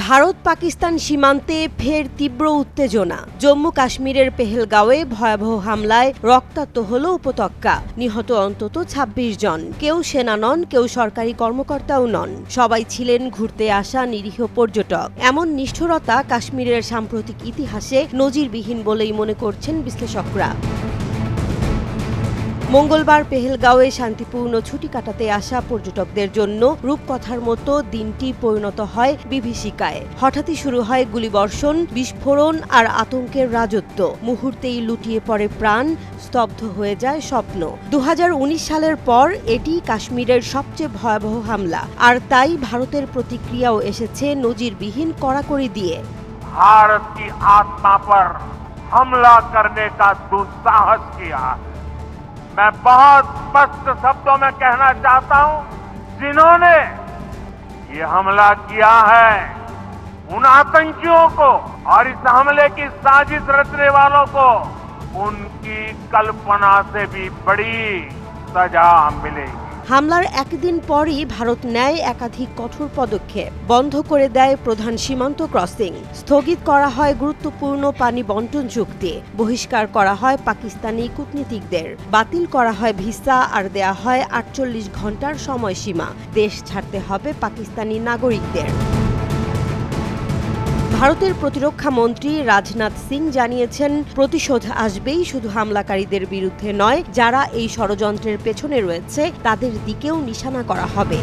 ভারত পাকিস্তান সীমান্তে ফের তীব্র উত্তেজনা। জম্মু কাশ্মীরের পেহেলগাঁওয়ে ভয়াবহ হামলায় রক্তাক্ত হল উপত্যকা। নিহত অন্তত ২৬ জন। কেউ সেনা নন, কেউ সরকারি কর্মকর্তাও নন। সবাই ছিলেন ঘুরতে আসা নিরীহ পর্যটক। এমন নিষ্ঠুরতা কাশ্মীরের সাম্প্রতিক ইতিহাসে নজিরবিহীন বলেই মনে করছেন বিশ্লেষকরা। মঙ্গলবার পেহেলগাঁওয়ে শান্তিপূর্ণ ছুটি কাটাতে আসা পর্যটকদের জন্য রূপকথার মতো দিনটি পরিণত হয় বিভীষিকায়। হঠাৎই শুরু হয় গুলিবর্ষণ, বিস্ফোরণ আর আতঙ্কের রাজত্ব। মুহূর্তেই লুটিয়ে পড়ে প্রাণ, স্তব্ধ হয়ে যায় স্বপ্ন। ২০১৯ সালের পর এটি কাশ্মীরের সবচেয়ে ভয়াবহ হামলা, আর তাই ভারতের প্রতিক্রিয়াও এসেছে নজিরবিহীন কড়াকড়ি দিয়ে। भारत की आत्मा पर हमला करने का दुस्साहस किया। मैं बहुत स्पष्ट शब्दों में कहना चाहता हूं, जिन्होंने ये हमला किया है उन आतंकियों को और इस हमले की साजिश रचने वालों को उनकी कल्पना से भी बड़ी सजा मिलेगी। হামলার একদিন পরই ভারত নেয় একাধিক কঠোর পদক্ষেপ। বন্ধ করে দেয় প্রধান সীমান্ত ক্রসিং, স্থগিত করা হয় গুরুত্বপূর্ণ পানি বন্টন চুক্তি, বহিষ্কার করা হয় পাকিস্তানি কূটনীতিকদের, বাতিল করা হয় ভিসা আর দেয়া হয় ৪৮ ঘন্টার সময়সীমা। দেশ ছাড়তে হবে পাকিস্তানি নাগরিকদের। ভারতের প্রতিরক্ষা মন্ত্রী রাজনাথ সিং জানিয়েছেন, প্রতিশোধ আসবেই, শুধু হামলাকারীদের বিরুদ্ধে নয়, যারা এই ষড়যন্ত্রের পেছনে রয়েছে তাদের দিকেও নিশানা করা হবে।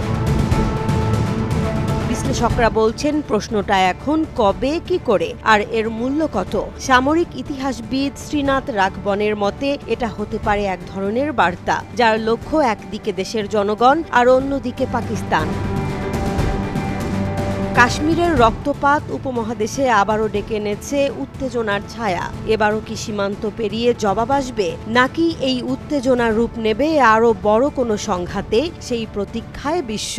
বিশ্লেষকরা বলছেন, প্রশ্নটা এখন কবে, কি করে, আর এর মূল্য কত। সামরিক ইতিহাসবিদ শ্রীনাথ রাঘবনের মতে এটা হতে পারে এক ধরনের বার্তা, যার লক্ষ্য একদিকে দেশের জনগণ আর অন্যদিকে পাকিস্তান। কাশ্মীরের রক্তপাত উপমহাদেশে আবারও ডেকে এনেছে উত্তেজনার ছায়া। এবারও কি সীমান্ত পেরিয়ে জবাব আসবে, নাকি এই উত্তেজনার রূপ নেবে আরও বড় কোনো সংঘাতে, সেই প্রতীক্ষায় বিশ্ব।